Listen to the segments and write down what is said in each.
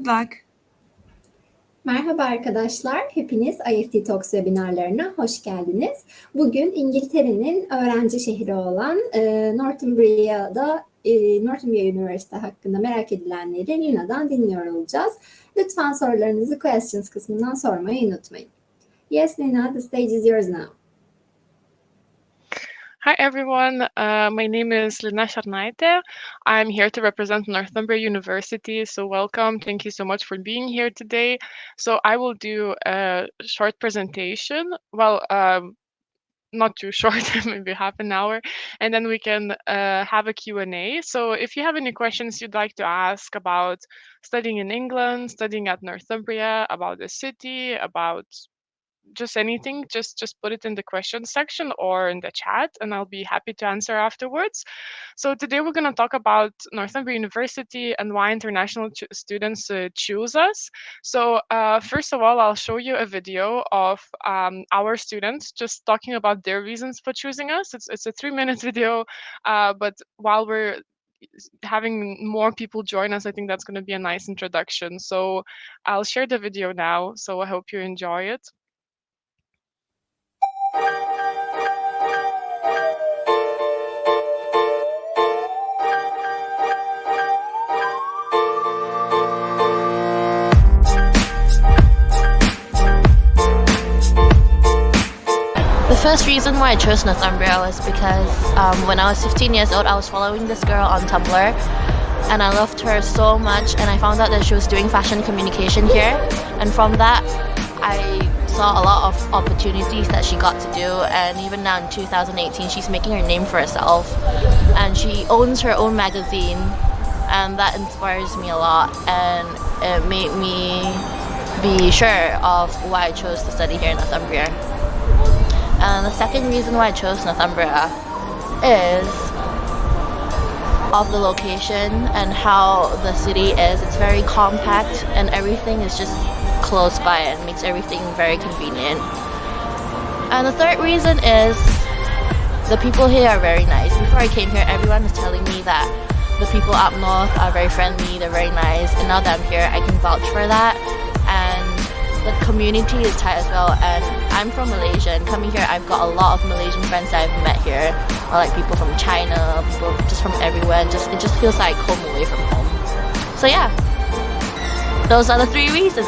Good luck. Merhaba arkadaşlar, hepiniz IEFT Talks webinarlarına hoş geldiniz. Bugün İngiltere'nin öğrenci şehri olan Northumbria Üniversite hakkında merak edilenleri Lina'dan dinliyor olacağız. Lütfen sorularınızı questions kısmından sormayı unutmayın. Yes, Lina, the stage is yours now. Hi everyone, my name is Lina Şehrinde. I'm here to represent Northumbria University, so welcome. Thank you so much for being here today. So I will do a short presentation, not too short, maybe half an hour, and then we can have a Q&A. So if you have any questions you'd like to ask about studying in England, studying at Northumbria, about the city, about just anything, just put it in the question section or in the chat, and I'll be happy to answer afterwards. So today we're going to talk about Northumbria University and why international students choose us. So first of all, I'll show you a video of our students just talking about their reasons for choosing us. It's a 3-minute video, but while we're having more people join us, I think that's going to be a nice introduction. So I'll share the video now, so I hope you enjoy it. The first reason why I chose Northumbria was because when I was 15 years old, I was following this girl on Tumblr, and I loved her so much, and I found out that she was doing fashion communication here, and from that I saw a lot of opportunities that she got to do, and even now in 2018 she's making her name for herself, and she owns her own magazine, and that inspires me a lot, and it made me be sure of why I chose to study here in Northumbria. And the second reason why I chose Northumbria is of the location and how the city is. It's very compact and everything is just close by and makes everything very convenient. And the third reason is the people here are very nice. Before I came here, everyone was telling me that the people up north are very friendly, they're very nice, and now that I'm here, I can vouch for that. And the community is tight as well, and I'm from Malaysia, and coming here I've got a lot of Malaysian friends that I've met here, or like people from China, people just from everywhere, and it just feels like home away from home. So yeah, those are the 3 reasons.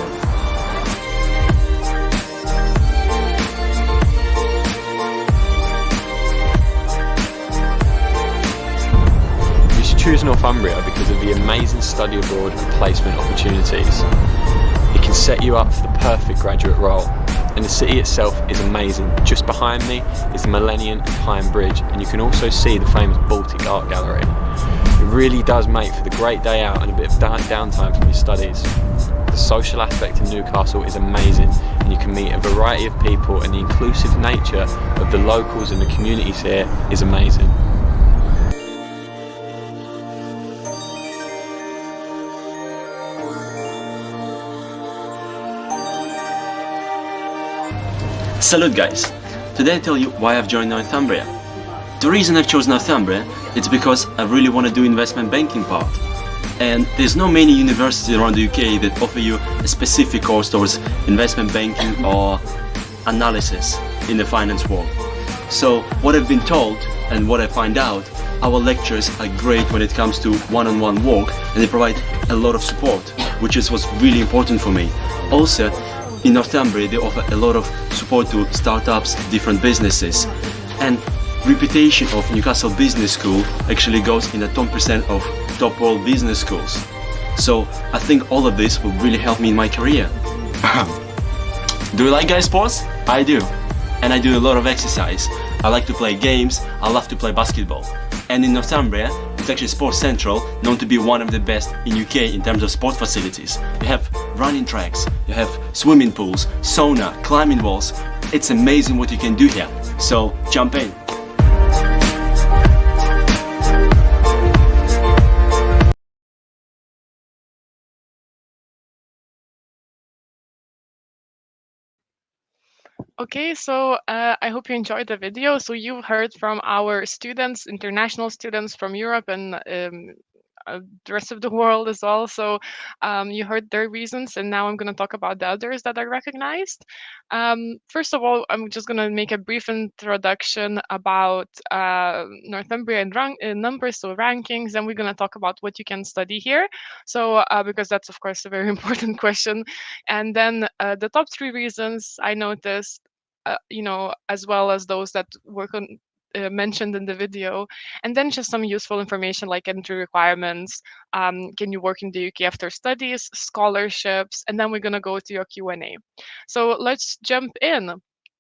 You should choose Northumbria because of the amazing study abroad and placement opportunities. It can set you up for the perfect graduate role, and the city itself is amazing. Just behind me is the Millennium and Pine Bridge, and you can also see the famous Baltic Art Gallery. It really does make for the great day out and a bit of downtime from your studies. The social aspect in Newcastle is amazing, and you can meet a variety of people, and the inclusive nature of the locals and the communities here is amazing. Salute guys! Today I tell you why I've joined Northumbria. The reason I've chosen Northumbria is because I really want to do investment banking part. And there's not many universities around the UK that offer you a specific course towards investment banking or analysis in the finance world. So what I've been told and what I find out, our lectures are great when it comes to one-on-one work, and they provide a lot of support, which is what's really important for me. Also, in Northumbria, they offer a lot of support to startups, different businesses, and reputation of Newcastle Business School actually goes in the top % of top world business schools. So I think all of this will really help me in my career. Do you like guys sports? I do, and I do a lot of exercise. I like to play games. I love to play basketball, and in Northumbria, it's actually Sports Central, known to be one of the best in UK in terms of sport facilities. You have running tracks, you have swimming pools, sauna, climbing walls. It's amazing what you can do here. So jump in. Okay, so I hope you enjoyed the video. So you heard from our students, international students from Europe and the rest of the world as well. So you heard their reasons, and now I'm going to talk about the others that are recognized. First of all, I'm just going to make a brief introduction about Northumbria in numbers, so rankings, and we're going to talk about what you can study here. So because that's of course a very important question. And then the top 3 reasons I noticed, as well as those that were mentioned in the video, and then just some useful information like entry requirements, can you work in the UK after studies, scholarships, and then we're going to go to your Q&A. So let's jump in.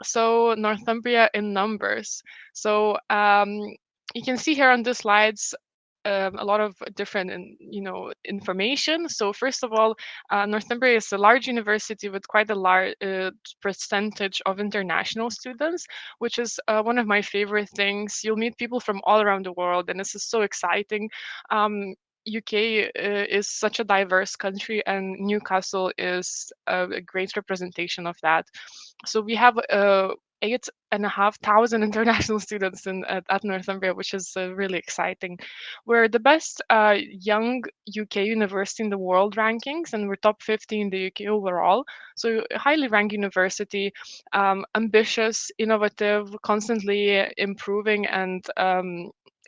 So Northumbria in numbers. So you can see here on the slides a lot of different information. So first of all, Northumbria is a large university with quite a large percentage of international students, which is one of my favorite things. You'll meet people from all around the world, and this is so exciting. UK is such a diverse country, and Newcastle is a great representation of that. So we have 8,500 international students at Northumbria, which is really exciting. We're the best young UK university in the world rankings, and we're top 50 in the UK overall. So a highly ranked university, ambitious, innovative, constantly improving and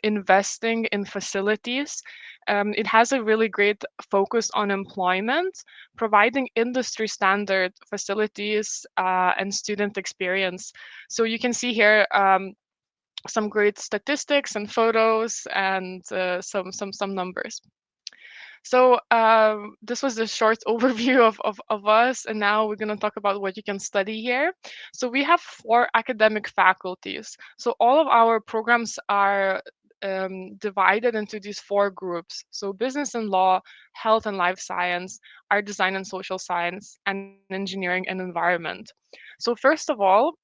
investing in facilities. It has a really great focus on employment, providing industry standard facilities and student experience. So you can see here some great statistics and photos and some numbers. So this was a short overview of us, and now we're going to talk about what you can study here. So we have 4 academic faculties. So all of our programs are divided into these 4 groups. So business and law, health and life science, art design and social science, and engineering and environment. So first of all,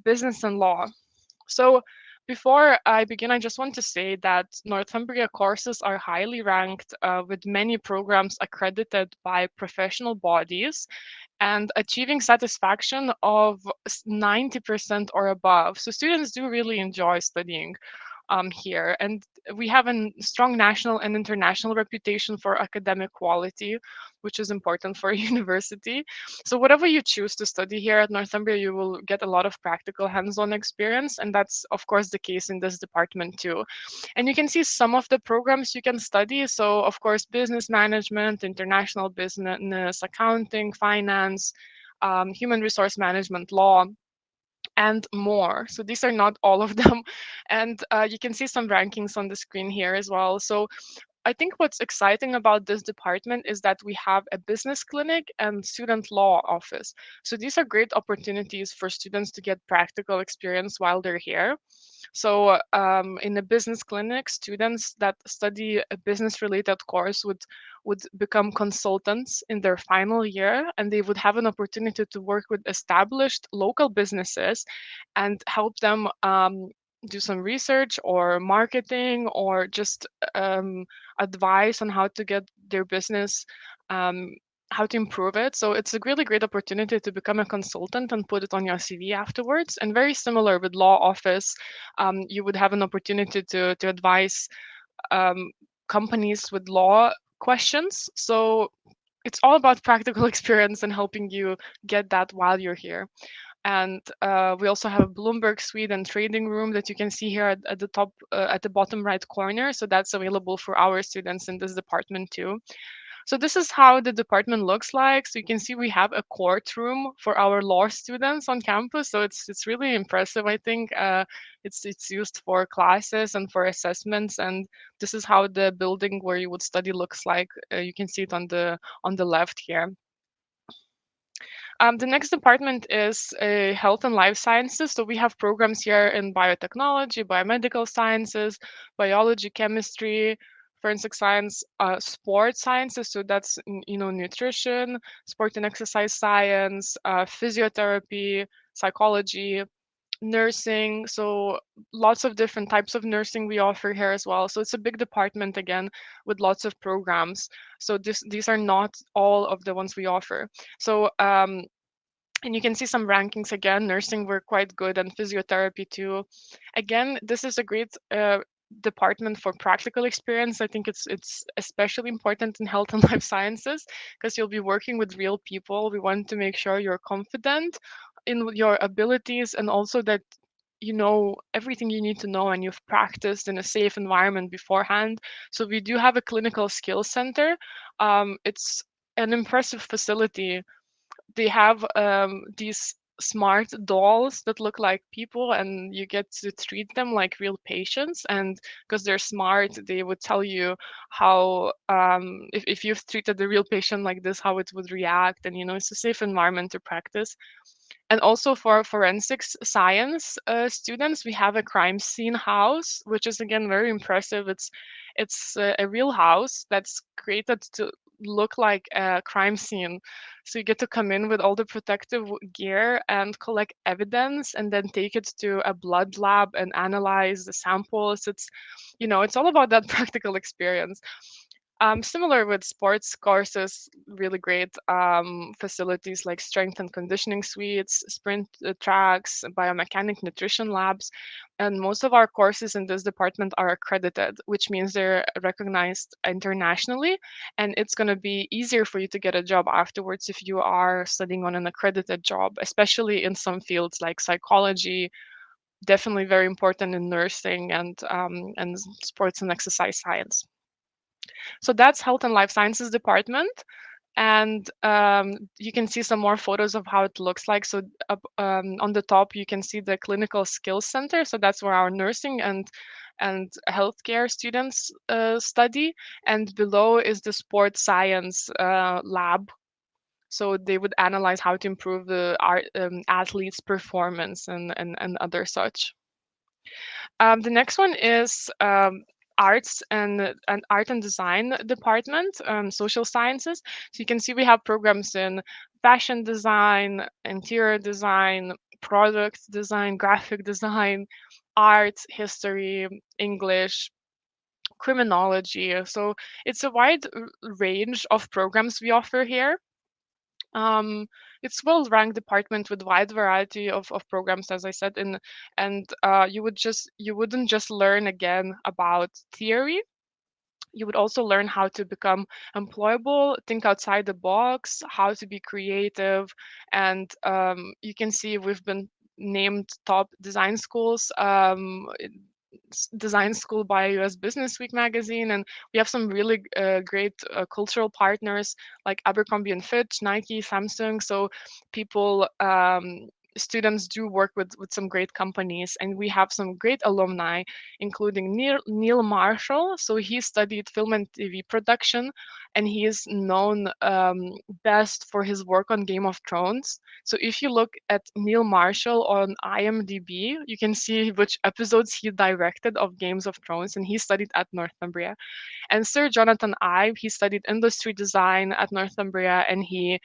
business and law. So before I begin, I just want to say that Northumbria courses are highly ranked with many programs accredited by professional bodies and achieving satisfaction of 90% or above. So students do really enjoy studying here. And we have a strong national and international reputation for academic quality, which is important for a university. So whatever you choose to study here at Northumbria, you will get a lot of practical hands-on experience. And that's, of course, the case in this department too. And you can see some of the programs you can study. So, of course, business management, international business, accounting, finance, human resource management, law, and more. So these are not all of them. And you can see some rankings on the screen here as well. So I think what's exciting about this department is that we have a business clinic and student law office. So these are great opportunities for students to get practical experience while they're here. So in the business clinic, students that study a business-related course would become consultants in their final year, and they would have an opportunity to work with established local businesses and help them do some research or marketing or just advice on how to get their business, how to improve it. So it's a really great opportunity to become a consultant and put it on your CV afterwards. And very similar with law office, you would have an opportunity to advise companies with law questions. So it's all about practical experience and helping you get that while you're here. And we also have a Bloomberg suite and trading room that you can see here at the top, at the bottom right corner. So that's available for our students in this department too. So this is how the department looks like. So you can see we have a courtroom for our law students on campus. So it's really impressive. I think it's used for classes and for assessments. And this is how the building where you would study looks like. You can see it on the left here. The next department is health and life sciences. So we have programs here in biotechnology, biomedical sciences, biology, chemistry, forensic science, sports sciences. So that's nutrition, sport and exercise science, physiotherapy, psychology, nursing. So lots of different types of nursing we offer here as well. So it's a big department again with lots of programs. So these are not all of the ones we offer. So and you can see some rankings again. Nursing, we're quite good, and physiotherapy too. Again, this is a great department for practical experience. I think it's especially important in health and life sciences because you'll be working with real people. We want to make sure you're confident in your abilities and also that you know everything you need to know and you've practiced in a safe environment beforehand. So we do have a clinical skills center. It's an impressive facility. They have these smart dolls that look like people and you get to treat them like real patients, and because they're smart they would tell you how if you've treated a real patient like this, how it would react, and it's a safe environment to practice. And also for forensics science students, we have a crime scene house, which is again very impressive. It's a real house that's created to look like a crime scene. So you get to come in with all the protective gear and collect evidence and then take it to a blood lab and analyze the samples. It's all about that practical experience. Similar with sports courses, really great facilities like strength and conditioning suites, sprint tracks, biomechanic nutrition labs. And most of our courses in this department are accredited, which means they're recognized internationally. And it's going to be easier for you to get a job afterwards if you are studying on an accredited job, especially in some fields like psychology, definitely very important in nursing and sports and exercise science. So that's health and life sciences department. And you can see some more photos of how it looks like. So on the top, you can see the clinical skills center. So that's where our nursing and healthcare students study. And below is the sports science lab. So they would analyze how to improve the athletes' performance and other such. The next one is arts and art and design department, social sciences. So you can see we have programs in fashion design, interior design, product design, graphic design, art, history, English, criminology. So it's a wide range of programs we offer here. It's well-ranked department with wide variety of programs, as I said, and you wouldn't just learn again about theory. You would also learn how to become employable, think outside the box, how to be creative, and you can see we've been named top design schools. Design school by US Business Week magazine, and we have some really great cultural partners like Abercrombie and Fitch, Nike, Samsung. So people students do work with some great companies, and we have some great alumni, including Neil Marshall. So he studied film and TV production, and he is known best for his work on Game of Thrones. So if you look at Neil Marshall on IMDb, you can see which episodes he directed of Games of Thrones, and he studied at Northumbria. And Sir Jonathan Ive, he studied industry design at Northumbria, and he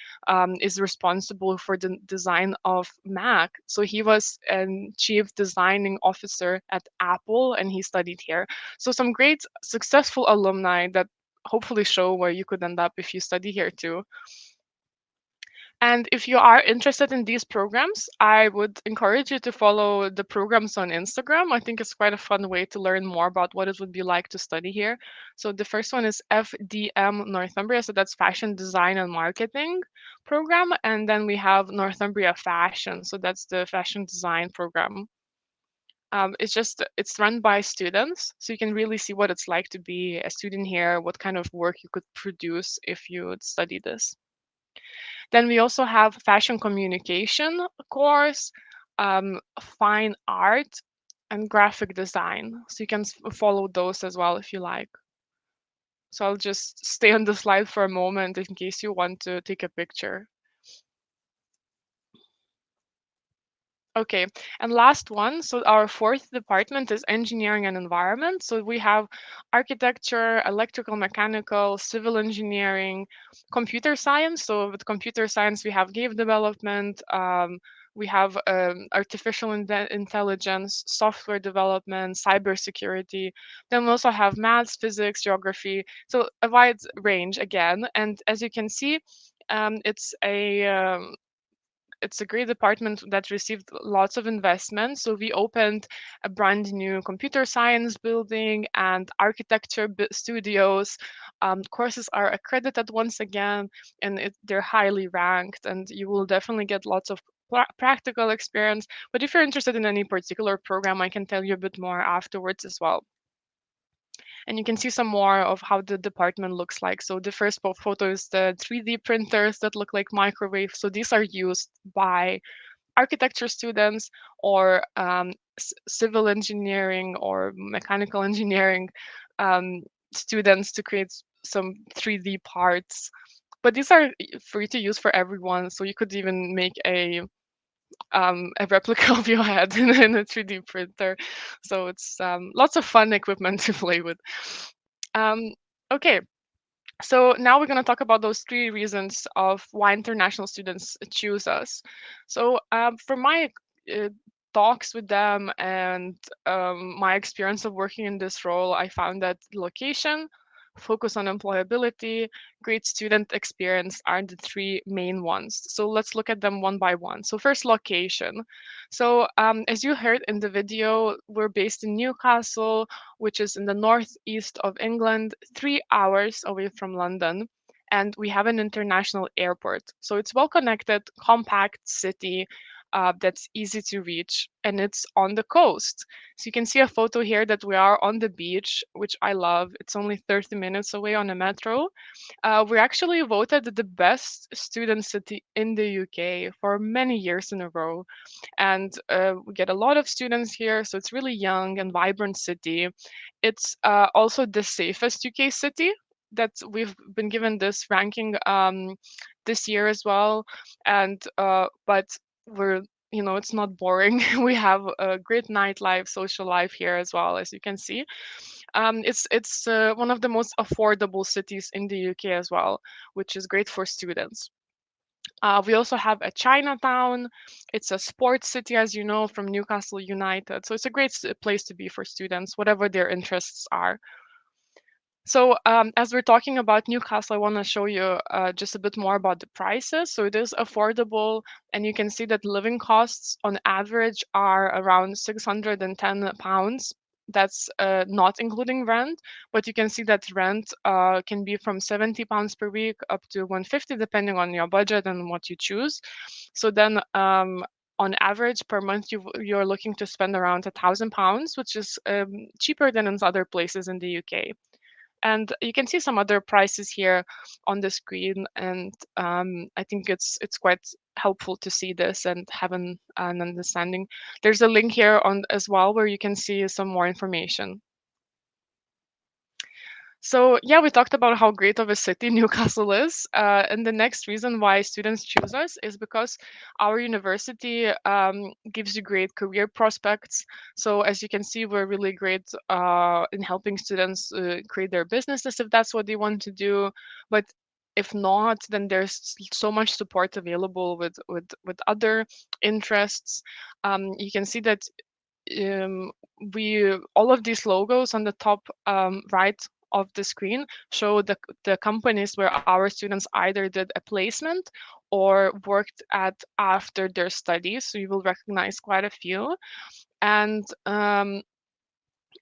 is responsible for the design of Mac. So he was a chief designing officer at Apple, and he studied here. So some great successful alumni that hopefully show where you could end up if you study here too. And if you are interested in these programs, I would encourage you to follow the programs on Instagram. I think it's quite a fun way to learn more about what it would be like to study here. So the first one is FDM Northumbria. So that's Fashion Design and Marketing program. And then we have Northumbria Fashion. So that's the fashion design program. It's run by students. So you can really see what it's like to be a student here, what kind of work you could produce if you would study this. Then we also have fashion communication course, fine art, and graphic design. So you can follow those as well if you like. So I'll just stay on the slide for a moment in case you want to take a picture. Okay, and last one, so our fourth department is engineering and environment. So we have architecture, electrical, mechanical, civil engineering, computer science. So with computer science, we have game development, we have artificial intelligence, software development, cybersecurity. Then we also have maths, physics, geography. So a wide range again. And as you can see, it's it's a great department that received lots of investment. So we opened a brand new computer science building and architecture studios. Courses are accredited once again, and they're highly ranked, and you will definitely get lots of practical experience. But if you're interested in any particular program, I can tell you a bit more afterwards as well. And you can see some more of how the department looks like. So the first photo is the 3D printers that look like microwaves. So these are used by architecture students or civil engineering or mechanical engineering students to create some 3D parts. But these are free to use for everyone. So you could even make a replica of your head in a 3D printer. So it's lots of fun equipment to play with. Okay, so now we're going to talk about those 3 reasons of why international students choose us. So for my talks with them and my experience of working in this role, I found that location, focus on employability, great student experience are the 3 main ones. So let's look at them one by one. So first, location. So as you heard in the video, we're based in Newcastle, which is in the northeast of England, 3 hours away from London. And we have an international airport. So it's well connected, compact city that's easy to reach, and it's on the coast. So you can see a photo here that we are on the beach, which I love. It's only 30 minutes away on a metro. We're actually voted the best student city in the UK for many years in a row. And we get a lot of students here, so it's really young and vibrant city. It's also the safest UK city that we've been given this ranking this year as well. And but we're, you know, it's not boring. We have a great nightlife, social life here as well, as you can see. It's one of the most affordable cities in the UK as well, which is great for students. We also have a Chinatown. It's a sports city, as you know, from Newcastle United. So it's a great place to be for students, whatever their interests are. So as we're talking about Newcastle, I want to show you just a bit more about the prices. So it is affordable, and you can see that living costs on average are around £610. That's not including rent, but you can see that rent can be from £70 per week up to £150, depending on your budget and what you choose. So then on average per month, you're looking to spend around £1,000, which is cheaper than in other places in the UK. And you can see some other prices here on the screen, and I think it's quite helpful to see this and have an understanding. There's a link here on as well where you can see some more information. So yeah, we talked about how great of a city Newcastle is. And the next reason why students choose us is because our university gives you great career prospects. So as you can see, we're really great in helping students create their businesses if that's what they want to do. But if not, then there's so much support available with other interests. You can see that all of these logos on the top right of the screen show the companies where our students either did a placement or worked at after their studies. So you will recognize quite a few. And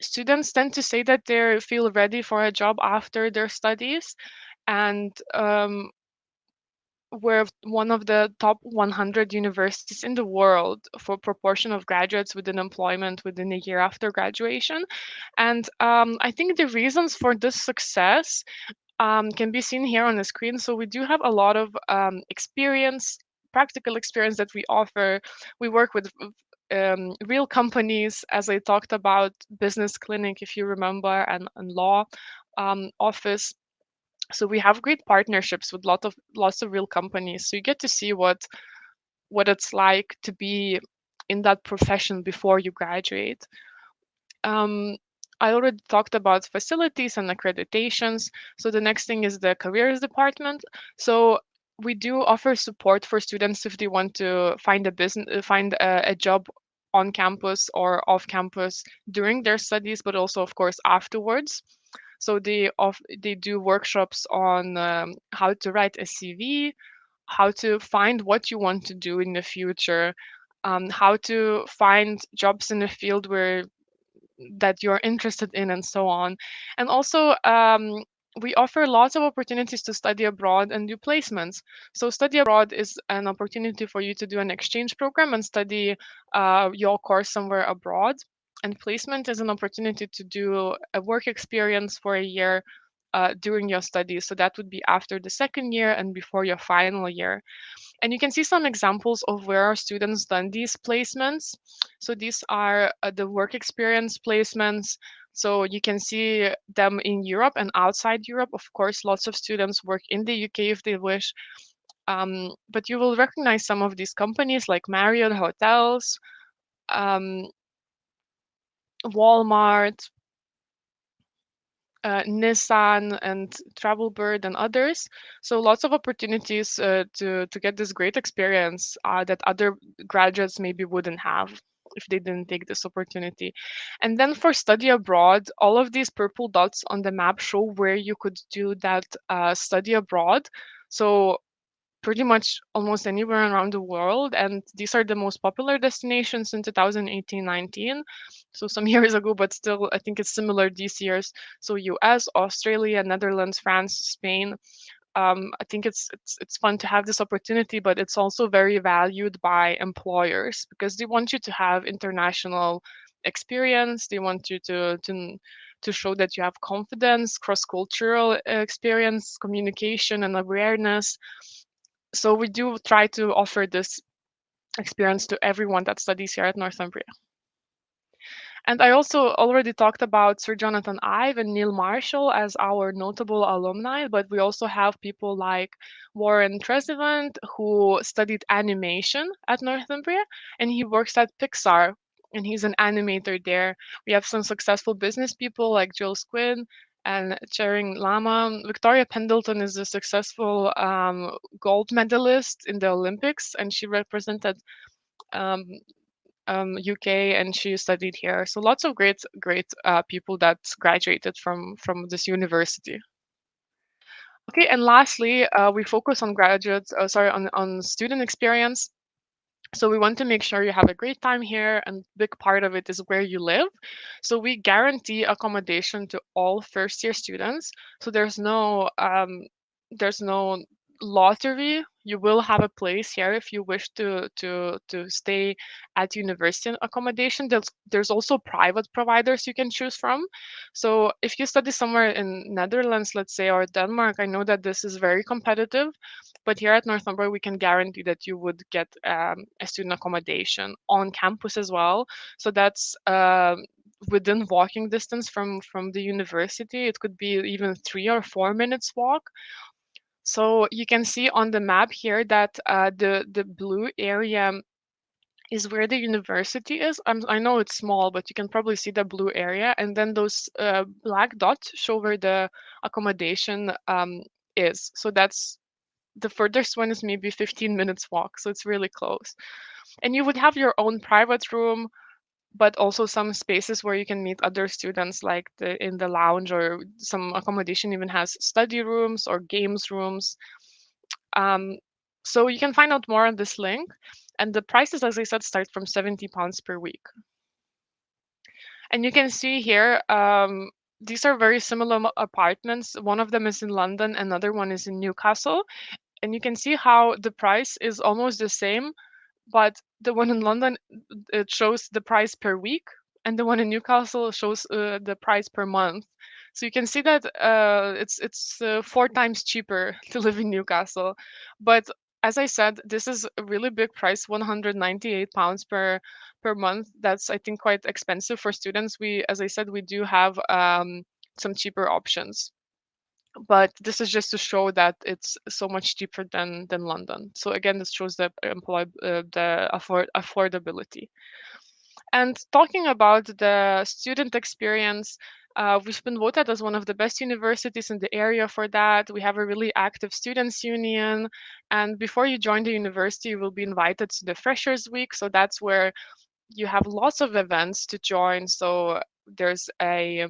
students tend to say that they feel ready for a job after their studies. And we're one of the top 100 universities in the world for proportion of graduates within employment within a year after graduation. And I think the reasons for this success can be seen here on the screen. So we do have a lot of experience, practical experience that we offer. We work with real companies, as I talked about, business clinic, if you remember, and law office. So we have great partnerships with lots of real companies. So you get to see what it's like to be in that profession before you graduate. I already talked about facilities and accreditations. So the next thing is the careers department. So we do offer support for students if they want to find a job on campus or off campus during their studies, but also, of course, afterwards. So they do workshops on how to write a CV, how to find what you want to do in the future, how to find jobs in the field that you're interested in, and so on. And also, we offer lots of opportunities to study abroad and do placements. So study abroad is an opportunity for you to do an exchange program and study your course somewhere abroad. And placement is an opportunity to do a work experience for a year during your studies. So that would be after the second year and before your final year. And you can see some examples of where our students done these placements. So these are the work experience placements. So you can see them in Europe and outside Europe. Of course, lots of students work in the UK if they wish. But you will recognize some of these companies like Marriott Hotels, Walmart, Nissan and Travelbird and others. So lots of opportunities to get this great experience that other graduates maybe wouldn't have if they didn't take this opportunity. And then for study abroad, all of these purple dots on the map show where you could do that study abroad. So pretty much almost anywhere around the world. And these are the most popular destinations in 2018-19. So some years ago, but still, I think it's similar these years. So US, Australia, Netherlands, France, Spain. I think it's fun to have this opportunity, but it's also very valued by employers because they want you to have international experience. They want you to show that you have confidence, cross-cultural experience, communication, and awareness. So we do try to offer this experience to everyone that studies here at Northumbria. And I also already talked about Sir Jonathan Ive and Neil Marshall as our notable alumni, but we also have people like Warren Tresevant, who studied animation at Northumbria, and he works at Pixar, and he's an animator there. We have some successful business people like Jill Squid and Charing Lama. Victoria Pendleton is a successful gold medalist in the Olympics, and she represented UK, and she studied here. So lots of great people that graduated from this university. Okay, and lastly, we focus on on student experience. So we want to make sure you have a great time here, and big part of it is where you live. So we guarantee accommodation to all first-year students. So there's no lottery. You will have a place here if you wish to stay at university accommodation. There's also private providers you can choose from. So if you study somewhere in Netherlands, let's say, or Denmark, I know that this is very competitive. But here at Northumbria, we can guarantee that you would get a student accommodation on campus as well. So that's within walking distance from the university. It could be even 3 or 4 minutes walk. So you can see on the map here that the blue area is where the university is. I know it's small, but you can probably see the blue area. And then those black dots show where the accommodation is. So that's the furthest one is maybe 15 minutes walk. So it's really close. And you would have your own private room, but also some spaces where you can meet other students, like in the lounge, or some accommodation even has study rooms or games rooms. So you can find out more on this link. And the prices, as I said, start from £70 per week. And you can see here, these are very similar apartments. One of them is in London, another one is in Newcastle. And you can see how the price is almost the same, but the one in London, it shows the price per week, and the one in Newcastle shows the price per month. So you can see that it's 4 times cheaper to live in Newcastle. But as I said, this is a really big price, £198 per month. That's, I think, quite expensive for students. As I said, we do have some cheaper options. But this is just to show that it's so much cheaper than London. So again, this shows the affordability. And talking about the student experience, we've been voted as one of the best universities in the area for that. We have a really active students union. And before you join the university, you will be invited to the Freshers Week. So that's where you have lots of events to join. So there's a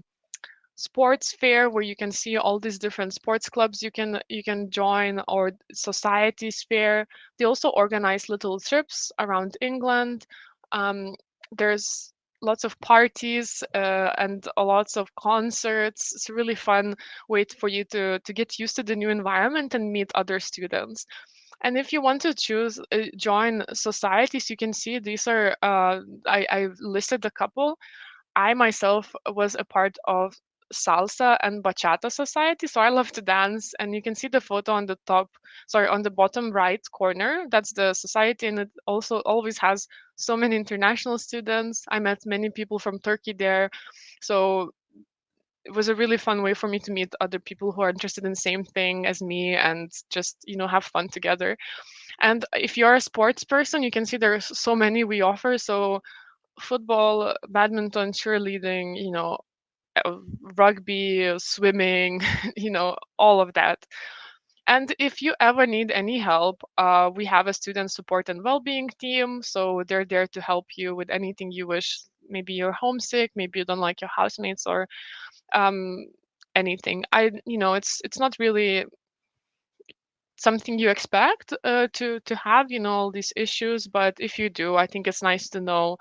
sports fair where you can see all these different sports clubs you can join, or societies fair. They also organize little trips around England. There's lots of parties and lots of concerts. It's a really fun way for you to get used to the new environment and meet other students. And if you want to choose join societies, you can see these are I listed a couple. I myself was a part of salsa and bachata society, so I love to dance. And you can see the photo on the on the bottom right corner. That's the society, and it also always has so many international students. I met many people from Turkey there, so it was a really fun way for me to meet other people who are interested in the same thing as me and just have fun together. And if you're a sports person, you can see there's so many we offer. So football, badminton, cheerleading, rugby, swimming, all of that. And if you ever need any help, we have a student support and well-being team. So they're there to help you with anything you wish. Maybe you're homesick, maybe you don't like your housemates, or anything. It's not really something you expect to have, all these issues. But if you do, I think it's nice to know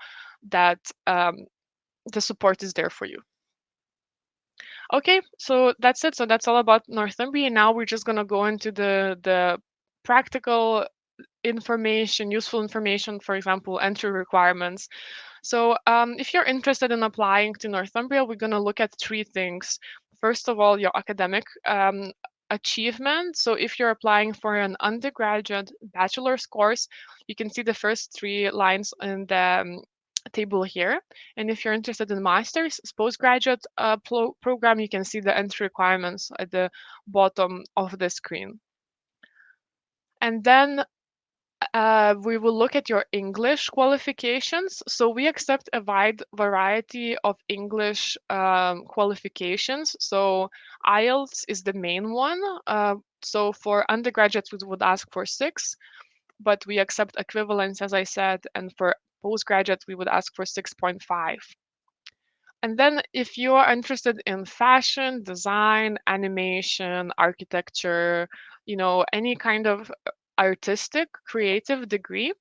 that the support is there for you. Okay, so that's it. So that's all about Northumbria. Now we're just gonna go into the practical information, useful information, for example, entry requirements. So if you're interested in applying to Northumbria, we're gonna look at three things. First of all, your academic achievement. So if you're applying for an undergraduate bachelor's course, you can see the first three lines in the table here. And if you're interested in master's postgraduate program, you can see the entry requirements at the bottom of the screen. And then we will look at your English qualifications. So we accept a wide variety of English qualifications. So IELTS is the main one. So for undergraduates, we would ask for 6, but we accept equivalence, as I said, and for postgraduates, we would ask for 6.5. And then if you are interested in fashion, design, animation, architecture, any kind of artistic, creative degree,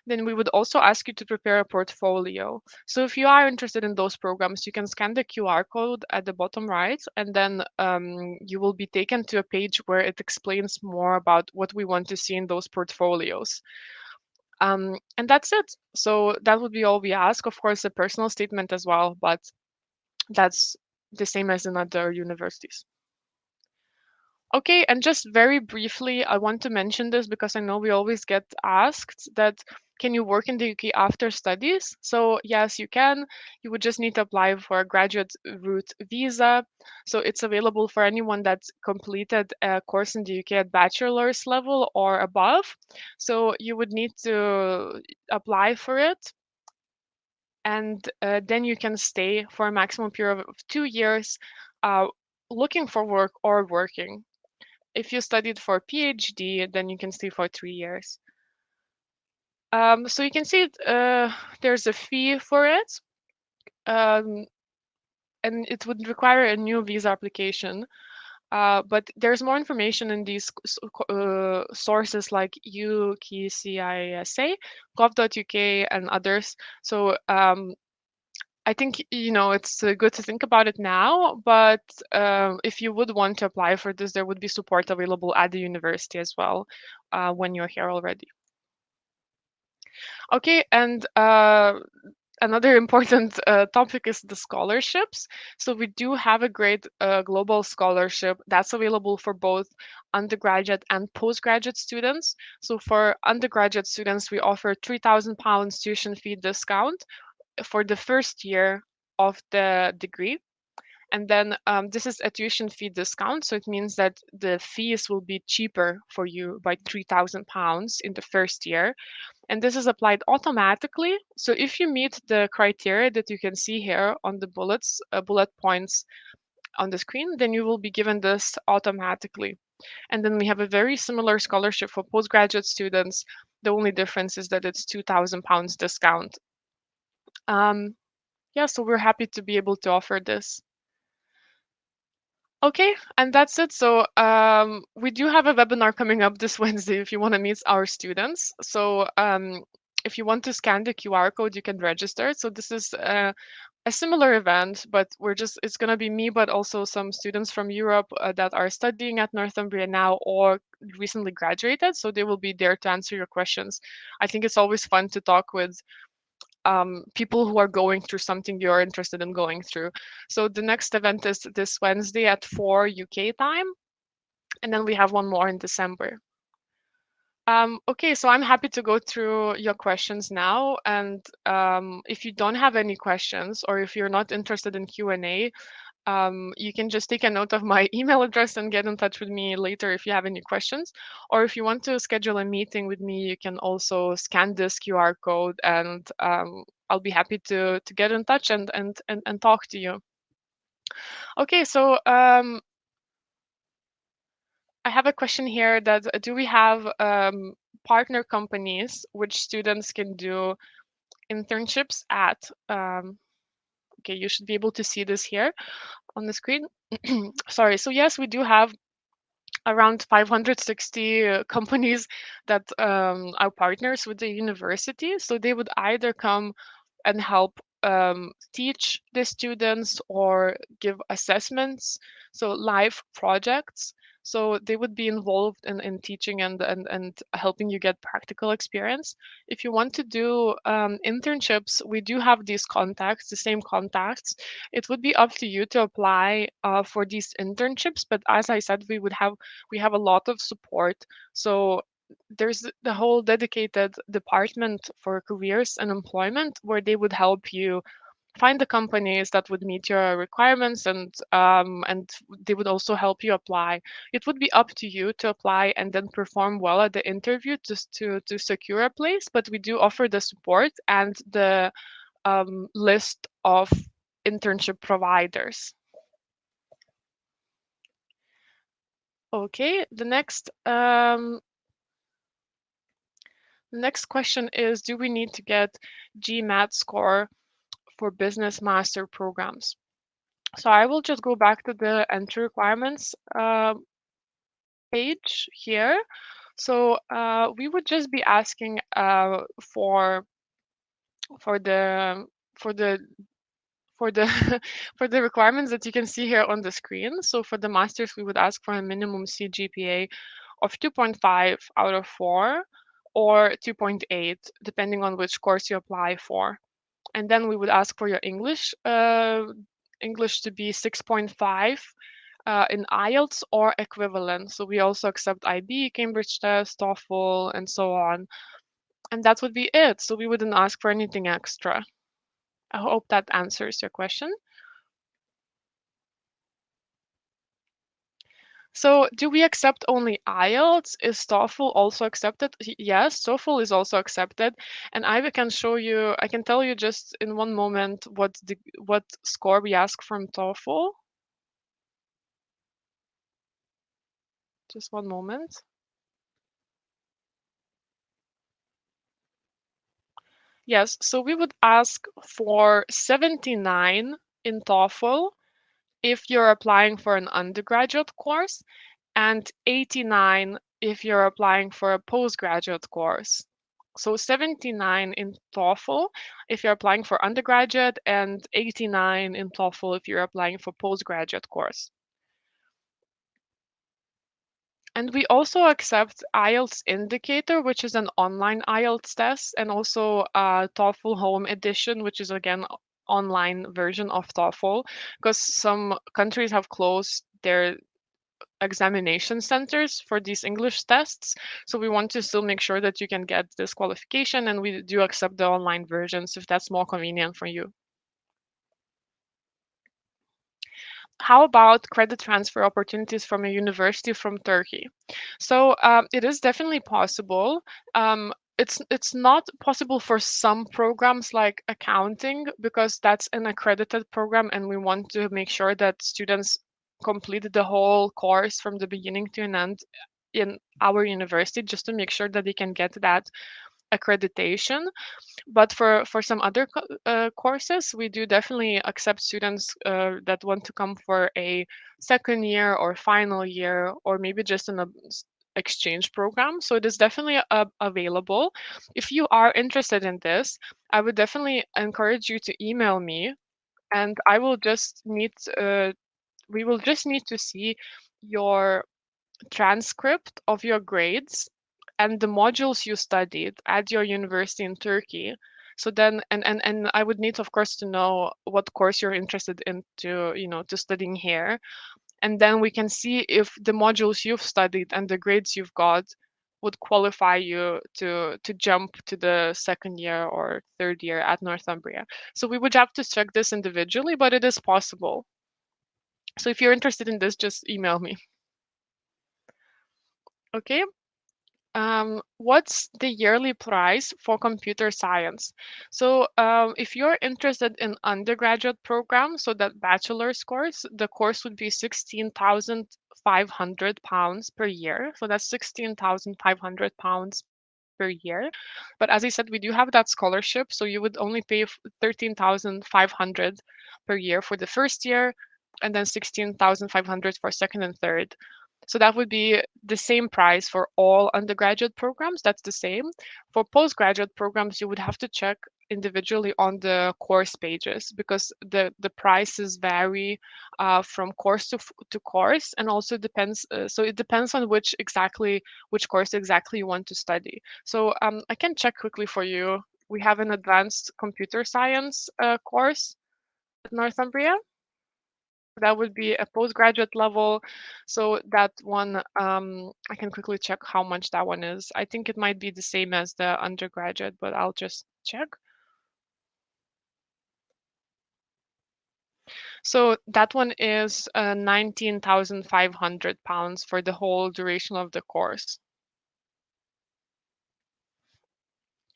then we would also ask you to prepare a portfolio. So if you are interested in those programs, you can scan the QR code at the bottom right, and then you will be taken to a page where it explains more about what we want to see in those portfolios. And that's it. So that would be all we ask. Of course, a personal statement as well, but that's the same as in other universities. Okay, and just very briefly, I want to mention this because I know we always get asked that, can you work in the UK after studies? So yes, you can. You would just need to apply for a graduate route visa. So it's available for anyone that's completed a course in the UK at bachelor's level or above. So you would need to apply for it. And then you can stay for a maximum period of 2 years looking for work or working. If you studied for PhD, then you can stay for 3 years. So you can see there's a fee for it, and it would require a new visa application. But there's more information in these sources like UKCISA, gov.uk, and others. So I think it's good to think about it now, but if you would want to apply for this, there would be support available at the university as well when you're here already. Okay, and another important topic is the scholarships. So we do have a great global scholarship that's available for both undergraduate and postgraduate students. So for undergraduate students, we offer £3,000 tuition fee discount for the first year of the degree. And then this is a tuition fee discount. So it means that the fees will be cheaper for you by £3,000 in the first year. And this is applied automatically. So if you meet the criteria that you can see here on the bullet points on the screen, then you will be given this automatically. And then we have a very similar scholarship for postgraduate students. The only difference is that it's £2,000 discount. Yeah, so we're happy to be able to offer this. Okay, and that's it. So we do have a webinar coming up this Wednesday if you want to meet our students. So if you want to scan the QR code, you can register. So this is a similar event, but it's going to be me, but also some students from Europe that are studying at Northumbria now or recently graduated. So they will be there to answer your questions. I think it's always fun to talk with people who are going through something you're interested in going through. So the next event is this Wednesday at 4 UK time, and then we have one more in December. Okay, so I'm happy to go through your questions now. And if you don't have any questions, or if you're not interested in Q&A, you can just take a note of my email address and get in touch with me later if you have any questions. Or if you want to schedule a meeting with me, you can also scan this QR code, and I'll be happy to get in touch and talk to you. Okay, so I have a question here that do we have partner companies which students can do internships at? Okay, you should be able to see this here on the screen. Sorry, so yes, we do have around 560 companies that are partners with the university. So they would either come and help teach the students or give assessments, so live projects. So they would be involved in teaching and helping you get practical experience. If you want to do internships, we do have these contacts, the same contacts. It would be up to you to apply for these internships. But as I said, we have a lot of support. So there's the whole dedicated department for careers and employment where they would help you find the companies that would meet your requirements, and they would also help you apply. It would be up to you to apply and then perform well at the interview to secure a place, but we do offer the support and the list of internship providers. Okay, the next question is, do we need to get GMAT score for business master programs? So I will just go back to the entry requirements page here. So we would just be asking for the for the for the for the requirements that you can see here on the screen. So for the masters, we would ask for a minimum CGPA of 2.5 out of 4 or 2.8, depending on which course you apply for. And then we would ask for your English to be 6.5 in IELTS or equivalent. So we also accept IB, Cambridge test, TOEFL, and so on. And that would be it. So we wouldn't ask for anything extra. I hope that answers your question. So do we accept only IELTS? Is TOEFL also accepted? Yes, TOEFL is also accepted. And I can tell you just in one moment what score we ask from TOEFL. Just one moment. Yes, so we would ask for 79 in TOEFL if you're applying for an undergraduate course, and 89 if you're applying for a postgraduate course. So 79 in TOEFL if you're applying for undergraduate, and 89 in TOEFL if you're applying for postgraduate course. And we also accept IELTS Indicator, which is an online IELTS test, and also TOEFL Home Edition, which is again online version of TOEFL, because some countries have closed their examination centers for these English tests. So we want to still make sure that you can get this qualification, and we do accept the online versions if that's more convenient for you. How about credit transfer opportunities from a university from Turkey? So it is definitely possible. It's not possible for some programs like accounting, because that's an accredited program, and we want to make sure that students complete the whole course from the beginning to an end in our university, just to make sure that they can get that accreditation. But for some other courses, we do definitely accept students that want to come for a second year or final year, or maybe just an exchange program. So it is definitely available. If you are interested in this, I would definitely encourage you to email me, and I will just need we will just need to see your transcript of your grades and the modules you studied at your university in Turkey. So then, and I would need, of course, to know what course you're interested in to studying here. And then we can see if the modules you've studied and the grades you've got would qualify you to jump to the second year or third year at Northumbria. So we would have to check this individually, but it is possible. So if you're interested in this, just email me. Okay. What's the yearly price for computer science? So if you're interested in undergraduate program, so that bachelor's course, the course would be £16,500 per year. So that's £16,500 per year. But as I said, we do have that scholarship. So you would only pay 13,500 per year for the first year, and then 16,500 for second and third. So that would be the same price for all undergraduate programs. That's the same. For postgraduate programs, you would have to check individually on the course pages, because the prices vary from course to course, and also depends. So it depends on which course exactly you want to study. So I can check quickly for you. We have an advanced computer science course at Northumbria. That would be a postgraduate level. So that one, I can quickly check how much that one is. I think it might be the same as the undergraduate, but I'll just check. So that one is £19,500 for the whole duration of the course.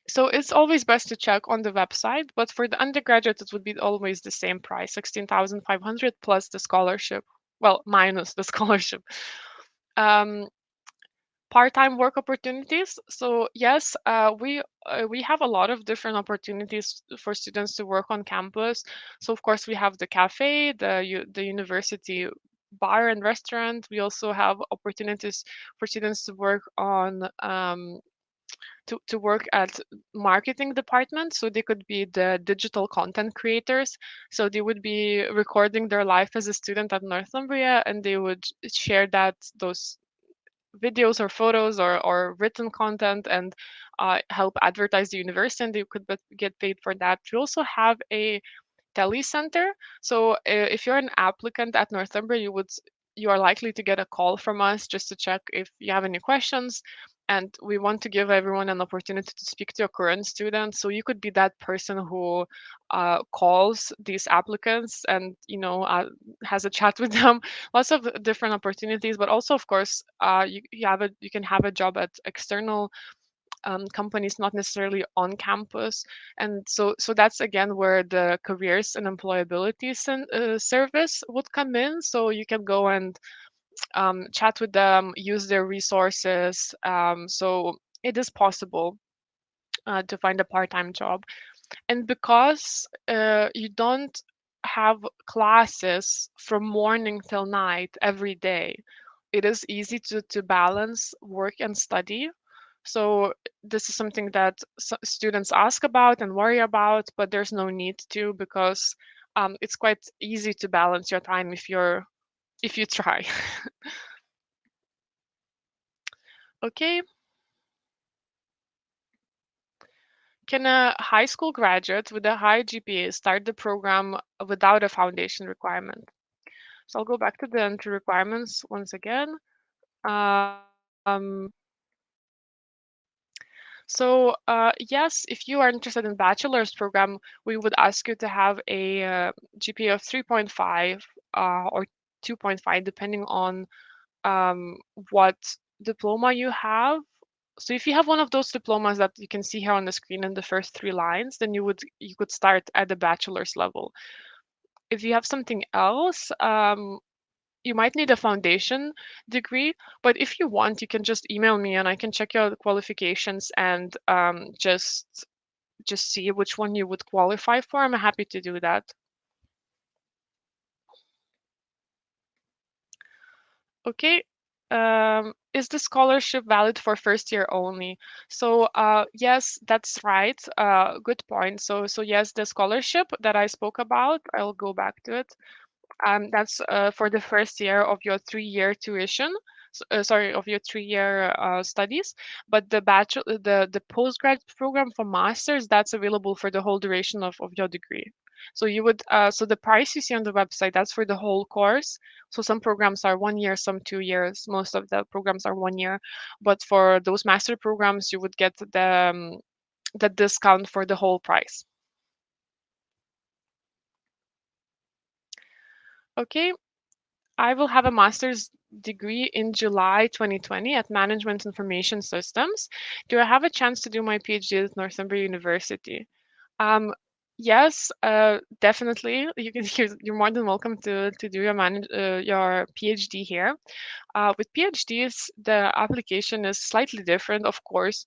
So it's always best to check on the website, but for the undergraduate, it would be always the same price, 16,500 plus the scholarship. Well, minus the scholarship. Part-time work opportunities. So yes, we have a lot of different opportunities for students to work on campus. So of course we have the cafe, the university bar and restaurant. We also have opportunities for students to work on to work at marketing department. So they could be the digital content creators. So they would be recording their life as a student at Northumbria, and they would share those videos or photos or written content and help advertise the university, and they could get paid for that. We also have a Tele Center. So if you're an applicant at Northumbria, you are likely to get a call from us just to check if you have any questions. And we want to give everyone an opportunity to speak to a current student. So you could be that person who calls these applicants and has a chat with them. Lots of different opportunities, but also, of course, you can have a job at external companies, not necessarily on campus. And so that's again where the careers and employability service would come in. So you can go and chat with them, use their resources. So it is possible to find a part-time job. And because you don't have classes from morning till night every day, it is easy to balance work and study. So this is something that students ask about and worry about, but there's no need to, because it's quite easy to balance your time if you try. Okay. Can a high school graduate with a high GPA start the program without a foundation requirement? So I'll go back to the entry requirements once again. So yes, if you are interested in bachelor's program, we would ask you to have a GPA of 3.5 or 2.5, depending on what diploma you have. So if you have one of those diplomas that you can see here on the screen in the first 3 lines, then you could start at the bachelor's level. If you have something else, you might need a foundation degree, but if you want, you can just email me and I can check your qualifications and just see which one you would qualify for. I'm happy to do that. Okay. Is the scholarship valid for first year only? So yes, that's right. Good point. So yes, the scholarship that I spoke about, I'll go back to it. That's for the first year of your 3-year tuition. Sorry, of your 3-year studies. But the the postgrad program for masters, that's available for the whole duration of your degree. So you would so the price you see on the website, that's for the whole course. So some programs are 1 year, some 2 years. Most of the programs are 1 year. But for those master programs, you would get the discount for the whole price. Okay. I will have a master's degree in July 2020 at Management Information Systems. Do I have a chance to do my PhD at Northumbria University? Yes, definitely. You're more than welcome to do your PhD here. With PhDs, the application is slightly different, of course.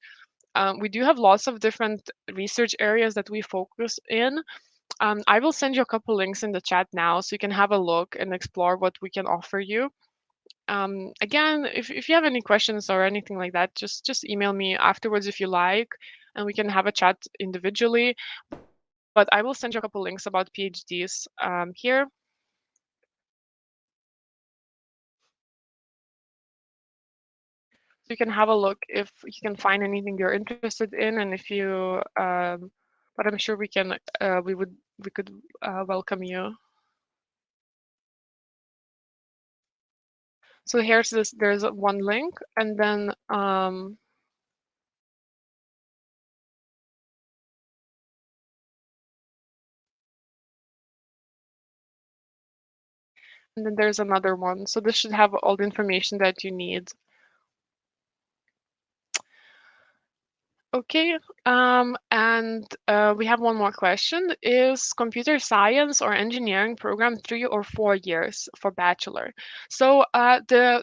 We do have lots of different research areas that we focus in. I will send you a couple links in the chat now so you can have a look and explore what we can offer you. Again, if you have any questions or anything like that, just email me afterwards if you like, and we can have a chat individually. But I will send you a couple links about PhDs here. So you can have a look if you can find anything you're interested in, and if you, but I'm sure we could welcome you. So there's one link, and then and then there's another one. So this should have all the information that you need. Okay, and we have one more question. Is computer science or engineering program 3 or 4 years for bachelor? So the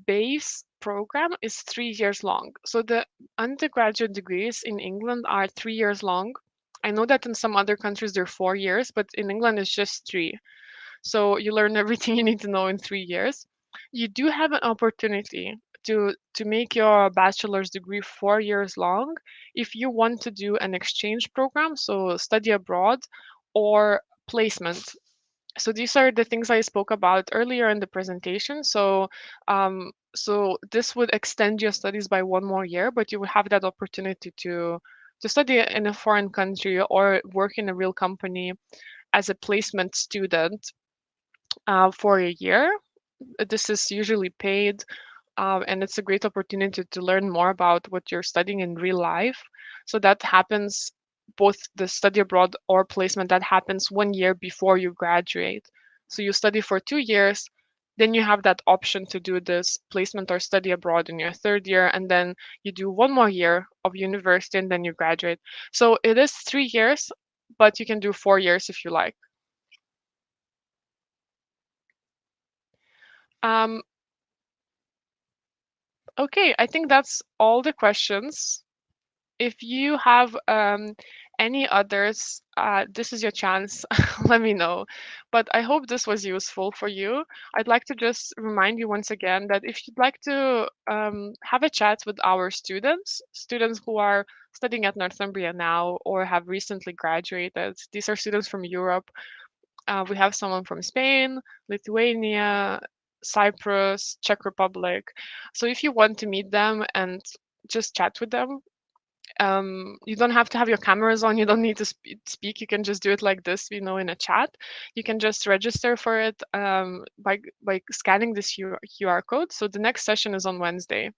base program is 3 years long. So the undergraduate degrees in England are 3 years long. I know that in some other countries they're 4 years, but in England it's just 3. So you learn everything you need to know in 3 years. You do have an opportunity to make your bachelor's degree 4 years long if you want to do an exchange program, so study abroad or placement. So these are the things I spoke about earlier in the presentation. So so this would extend your studies by 1 more year, but you would have that opportunity to study in a foreign country or work in a real company as a placement student for a year. This is usually paid, and it's a great opportunity to learn more about what you're studying in real life. So that happens, both the study abroad or placement, that happens 1 year before you graduate. So you study for 2 years, then you have that option to do this placement or study abroad in your 3rd year, and then you do 1 more year of university and then you graduate. So it is 3 years, but you can do 4 years if you like. Okay, I think that's all the questions. If you have any others, this is your chance. Let me know. But I hope this was useful for you. I'd like to just remind you once again that if you'd like to have a chat with our students who are studying at Northumbria now or have recently graduated, these are students from Europe. We have someone from Spain, Lithuania, Cyprus, Czech Republic. So if you want to meet them and just chat with them, you don't have to have your cameras on. You don't need to speak. You can just do it like this, in a chat. You can just register for it by scanning this QR code. So the next session is on Wednesday.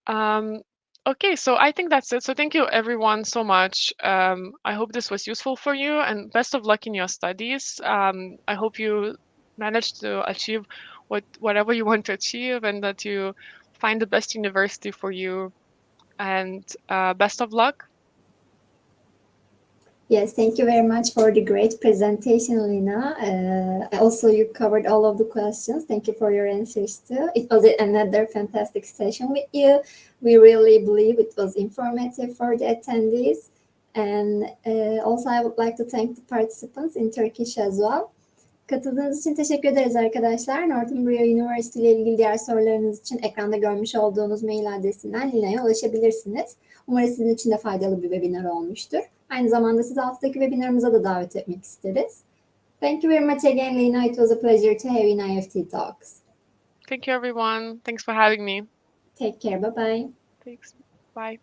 Okay, so I think that's it. So thank you everyone so much. I hope this was useful for you, and best of luck in your studies. I hope you manage to achieve whatever you want to achieve, and that you find the best university for you. And best of luck. Yes, thank you very much for the great presentation, Lina. Also, you covered all of the questions. Thank you for your answers too. It was another fantastic session with you. We really believe it was informative for the attendees. And also, I would like to thank the participants in Turkish as well. Katıldığınız için teşekkür ederiz arkadaşlar. Northumbria University ile ilgili diğer sorularınız için ekranda görmüş olduğunuz mail adresinden Lina'ya ulaşabilirsiniz. Umarım sizin için de faydalı bir webinar olmuştur. Aynı zamanda sizi haftaki webinarımıza da davet etmek isteriz. Thank you very much again, Lina. It was a pleasure to have you in IEFT Talks. Thank you, everyone. Thanks for having me. Take care. Bye-bye. Thanks. Bye.